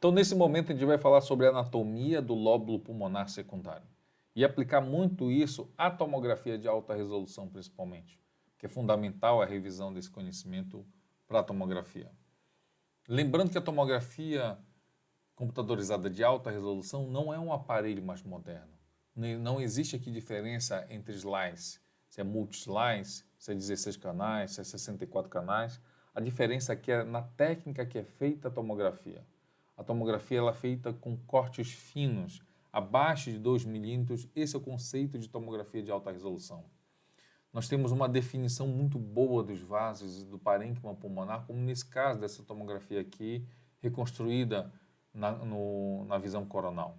Então, nesse momento, a gente vai falar sobre a anatomia do lóbulo pulmonar secundário e aplicar muito isso à tomografia de alta resolução, principalmente, que é fundamental a revisão desse conhecimento para a tomografia. Lembrando que a tomografia computadorizada de alta resolução não é um aparelho mais moderno. Não existe aqui diferença entre slice, se é multi-slice, se é 16 canais, se é 64 canais. A diferença aqui é na técnica que é feita a tomografia. A tomografia ela é feita com cortes finos, abaixo de 2 milímetros. Esse é o conceito de tomografia de alta resolução. Nós temos uma definição muito boa dos vasos e do parênquima pulmonar, como nesse caso dessa tomografia aqui, reconstruída na visão coronal.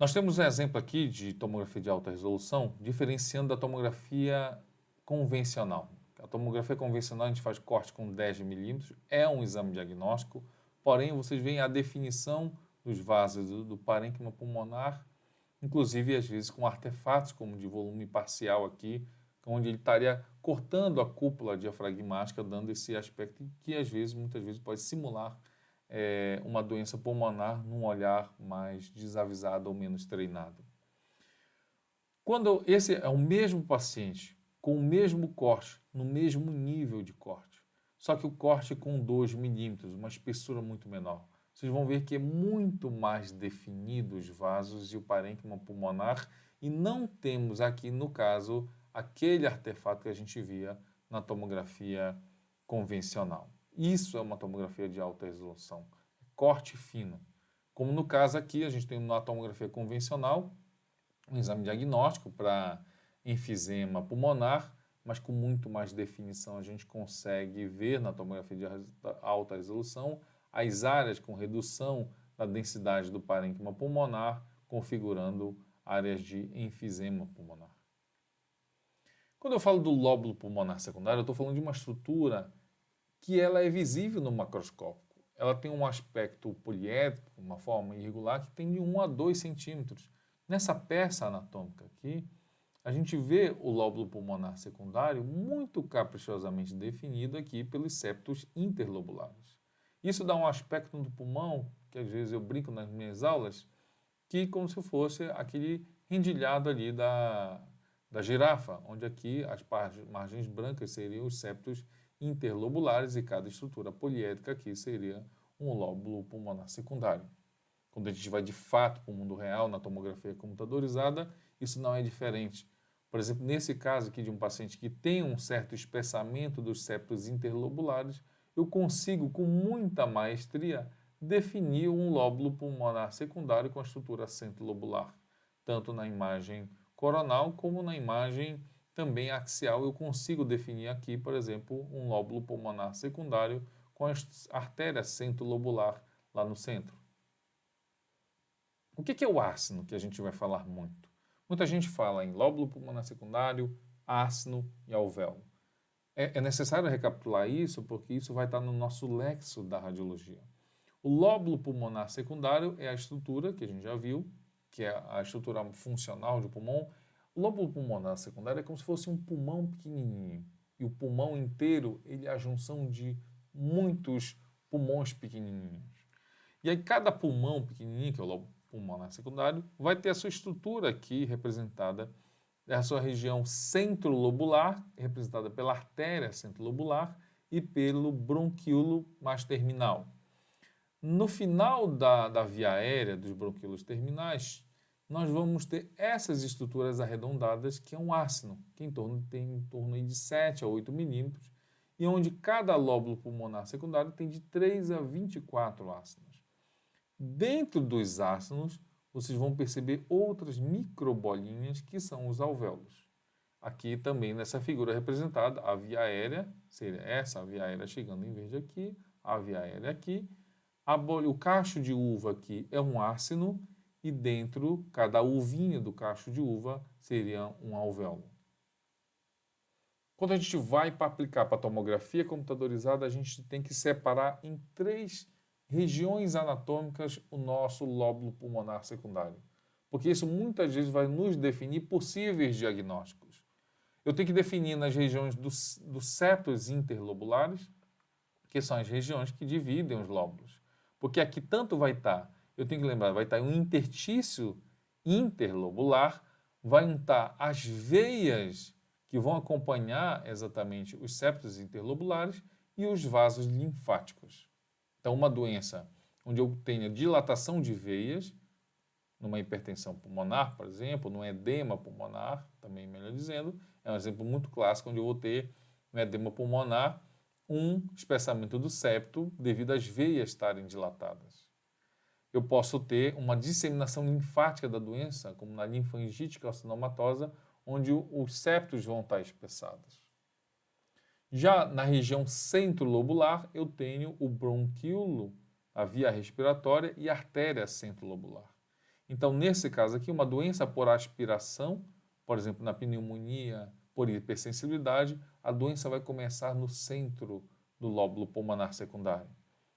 Nós temos um exemplo aqui de tomografia de alta resolução, diferenciando da tomografia convencional. A tomografia convencional a gente faz corte com 10 milímetros, é um exame diagnóstico, porém vocês veem a definição dos vasos do parênquima pulmonar, inclusive às vezes com artefatos como de volume parcial aqui, onde ele estaria cortando a cúpula diafragmática, dando esse aspecto que às vezes, muitas vezes, pode simular uma doença pulmonar num olhar mais desavisado ou menos treinado. Quando esse é o mesmo paciente, com o mesmo corte, no mesmo nível de corte, só que o corte com 2 milímetros, uma espessura muito menor, vocês vão ver que é muito mais definido os vasos e o parênquima pulmonar e não temos aqui, no caso, aquele artefato que a gente via na tomografia convencional. Isso é uma tomografia de alta resolução, corte fino. Como no caso aqui, a gente tem uma tomografia convencional, um exame diagnóstico para enfisema pulmonar, mas com muito mais definição a gente consegue ver na tomografia de alta resolução as áreas com redução da densidade do parênquima pulmonar, configurando áreas de enfisema pulmonar. Quando eu falo do lóbulo pulmonar secundário, eu estou falando de uma estrutura que ela é visível no macroscópio. Ela tem um aspecto poliédrico, uma forma irregular, que tem de 1 a 2 centímetros. Nessa peça anatômica aqui, a gente vê o lóbulo pulmonar secundário muito caprichosamente definido aqui pelos septos interlobulares. Isso dá um aspecto do pulmão, que às vezes eu brinco nas minhas aulas, que como se fosse aquele rendilhado ali da girafa, onde aqui as margens brancas seriam os septos interlobulares e cada estrutura poliédrica aqui seria um lóbulo pulmonar secundário. Quando a gente vai de fato para o mundo real, na tomografia computadorizada, isso não é diferente. Por exemplo, nesse caso aqui de um paciente que tem um certo espessamento dos septos interlobulares, eu consigo com muita maestria definir um lóbulo pulmonar secundário com a estrutura centrilobular, tanto na imagem coronal como na imagem também axial. Eu consigo definir aqui, por exemplo, um lóbulo pulmonar secundário com a artéria centrilobular lá no centro. O que é o ácino, que a gente vai falar muito? Muita gente fala em lóbulo pulmonar secundário, ácino e alvéolo. É necessário recapitular isso, porque isso vai estar no nosso lexo da radiologia. O lóbulo pulmonar secundário é a estrutura que a gente já viu, que é a estrutura funcional do pulmão. O lóbulo pulmonar secundário é como se fosse um pulmão pequenininho. E o pulmão inteiro, ele é a junção de muitos pulmões pequenininhos. E aí cada pulmão pequenininho, que é o lóbulo pulmonar secundário, vai ter a sua estrutura aqui representada, a sua região centrolobular, representada pela artéria centrolobular e pelo bronquíolo mais terminal. No final da via aérea dos bronquíolos terminais, nós vamos ter essas estruturas arredondadas, que é um ácino, que tem em torno de 7 a 8 milímetros, e onde cada lóbulo pulmonar secundário tem de 3 a 24 ácinos. Dentro dos ácinos, vocês vão perceber outras microbolinhas que são os alvéolos. Aqui também nessa figura representada, a via aérea, seria essa a via aérea chegando em verde aqui, a via aérea aqui, o cacho de uva aqui é um ácino e dentro, cada uvinha do cacho de uva seria um alvéolo. Quando a gente vai para aplicar para a tomografia computadorizada, a gente tem que separar em 3 regiões anatômicas o nosso lóbulo pulmonar secundário, porque isso muitas vezes vai nos definir possíveis diagnósticos. Eu tenho que definir nas regiões dos septos interlobulares, que são as regiões que dividem os lóbulos. Porque aqui tanto vai estar, eu tenho que lembrar, vai estar um interstício interlobular, vai estar as veias que vão acompanhar exatamente os septos interlobulares e os vasos linfáticos. Então, uma doença onde eu tenha dilatação de veias, numa hipertensão pulmonar, por exemplo, num edema pulmonar, também melhor dizendo, é um exemplo muito clássico onde eu vou ter no edema pulmonar um espessamento do septo devido às veias estarem dilatadas. Eu posso ter uma disseminação linfática da doença, como na linfangite carcinomatosa, onde os septos vão estar espessados. Já na região centrolobular, eu tenho o bronquíolo, a via respiratória e a artéria centrolobular. Então, nesse caso aqui, uma doença por aspiração, por exemplo, na pneumonia por hipersensibilidade, a doença vai começar no centro do lóbulo pulmonar secundário.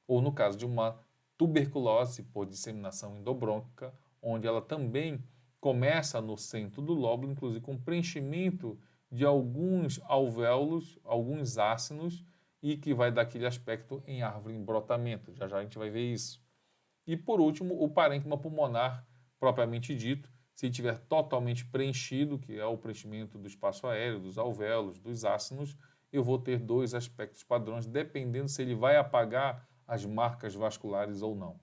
Ou no caso de uma tuberculose por disseminação endobrônquica, onde ela também começa no centro do lóbulo, inclusive com preenchimento de alguns alvéolos, alguns ácinos, e que vai dar aquele aspecto em árvore em brotamento. Já já a gente vai ver isso. E por último, o parênquima pulmonar, propriamente dito, se estiver totalmente preenchido, que é o preenchimento do espaço aéreo, dos alvéolos, dos ácinos, eu vou ter dois aspectos padrões, dependendo se ele vai apagar as marcas vasculares ou não.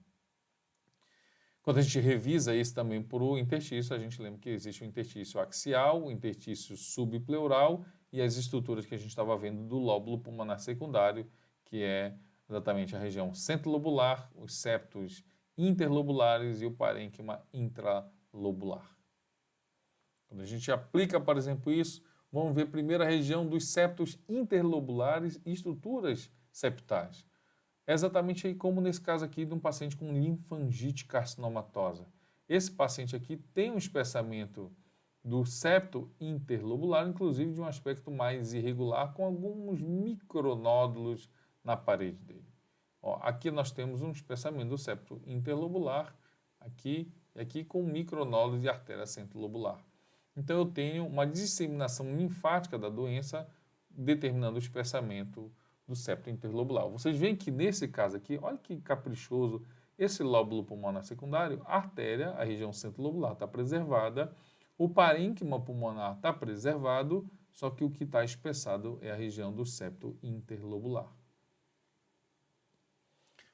Quando a gente revisa isso também por o interstício, a gente lembra que existe o interstício axial, o interstício subpleural e as estruturas que a gente estava vendo do lóbulo pulmonar secundário, que é exatamente a região centrolobular, os septos interlobulares e o parênquima intralobular. Quando a gente aplica, por exemplo, isso, vamos ver primeiro a região dos septos interlobulares e estruturas septais. É exatamente aí como nesse caso aqui de um paciente com linfangite carcinomatosa. Esse paciente aqui tem um espessamento do septo interlobular, inclusive de um aspecto mais irregular, com alguns micronódulos na parede dele. Ó, aqui nós temos um espessamento do septo interlobular, aqui e aqui com micronódulos de artéria centrolobular. Então eu tenho uma disseminação linfática da doença, determinando o espessamento do septo interlobular. Vocês veem que nesse caso aqui, olha que caprichoso, esse lóbulo pulmonar secundário, a artéria, a região centrolobular está preservada, o parênquima pulmonar está preservado, só que o que está espessado é a região do septo interlobular.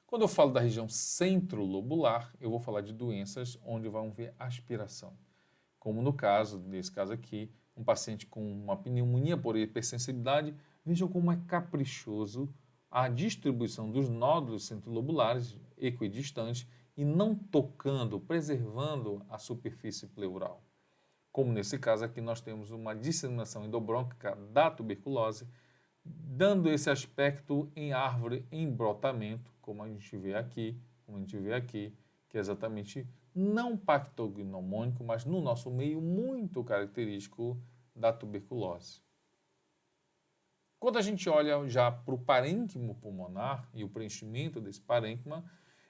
Quando eu falo da região centrolobular, eu vou falar de doenças onde vão ver aspiração. Como no caso, nesse caso aqui, um paciente com uma pneumonia por hipersensibilidade. Vejam como é caprichoso a distribuição dos nódulos centrolobulares equidistantes e não tocando, preservando a superfície pleural. Como nesse caso aqui nós temos uma disseminação endobrônquica da tuberculose, dando esse aspecto em árvore em brotamento, como a gente vê aqui, que é exatamente não pactognomônico, mas no nosso meio muito característico da tuberculose. Quando a gente olha já para o parênquima pulmonar e o preenchimento desse parênquima,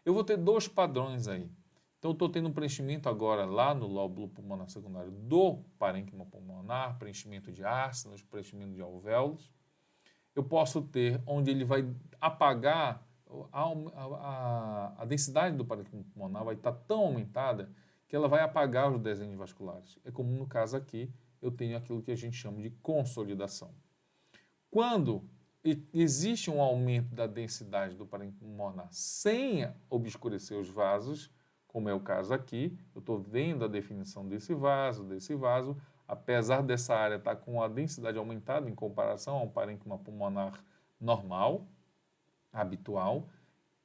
eu vou ter dois padrões aí. Então, eu estou tendo um preenchimento agora lá no lóbulo pulmonar secundário do parênquima pulmonar, preenchimento de ácidos, preenchimento de alvéolos. Eu posso ter onde ele vai apagar, a densidade do parênquima pulmonar vai estar tão aumentada que ela vai apagar os desenhos vasculares. É como no caso aqui, eu tenho aquilo que a gente chama de consolidação. Quando existe um aumento da densidade do parênquima pulmonar sem obscurecer os vasos, como é o caso aqui, eu estou vendo a definição desse vaso, apesar dessa área estar com a densidade aumentada em comparação ao parênquima pulmonar normal, habitual,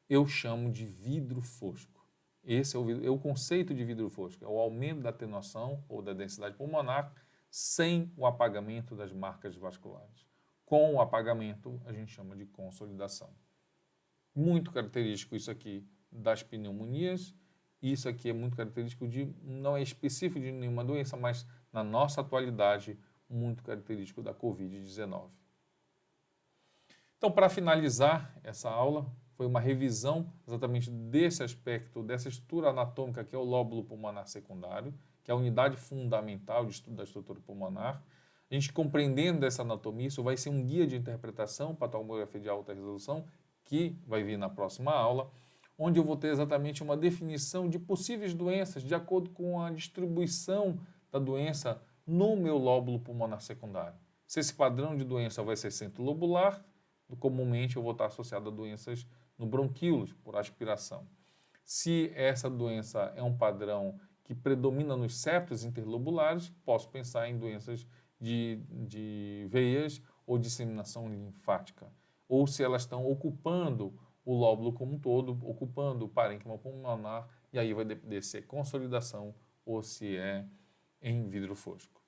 eu chamo de vidro fosco. Esse é o conceito de vidro fosco, é o aumento da atenuação ou da densidade pulmonar sem o apagamento das marcas vasculares. Com o apagamento, a gente chama de consolidação. Muito característico isso aqui das pneumonias. Isso aqui é muito característico não é específico de nenhuma doença, mas na nossa atualidade, muito característico da Covid-19. Então, para finalizar essa aula, foi uma revisão exatamente desse aspecto, dessa estrutura anatômica que é o lóbulo pulmonar secundário, que é a unidade fundamental de estudo da estrutura pulmonar. A gente compreendendo essa anatomia, isso vai ser um guia de interpretação para a tomografia de alta resolução, que vai vir na próxima aula, onde eu vou ter exatamente uma definição de possíveis doenças de acordo com a distribuição da doença no meu lóbulo pulmonar secundário. Se esse padrão de doença vai ser centrilobular, comumente eu vou estar associado a doenças no bronquíolos, por aspiração. Se essa doença é um padrão que predomina nos septos interlobulares, posso pensar em doenças de veias ou disseminação linfática. Ou se elas estão ocupando o lóbulo como um todo, ocupando o parênquima pulmonar, e aí vai depender se é consolidação ou se é em vidro fosco.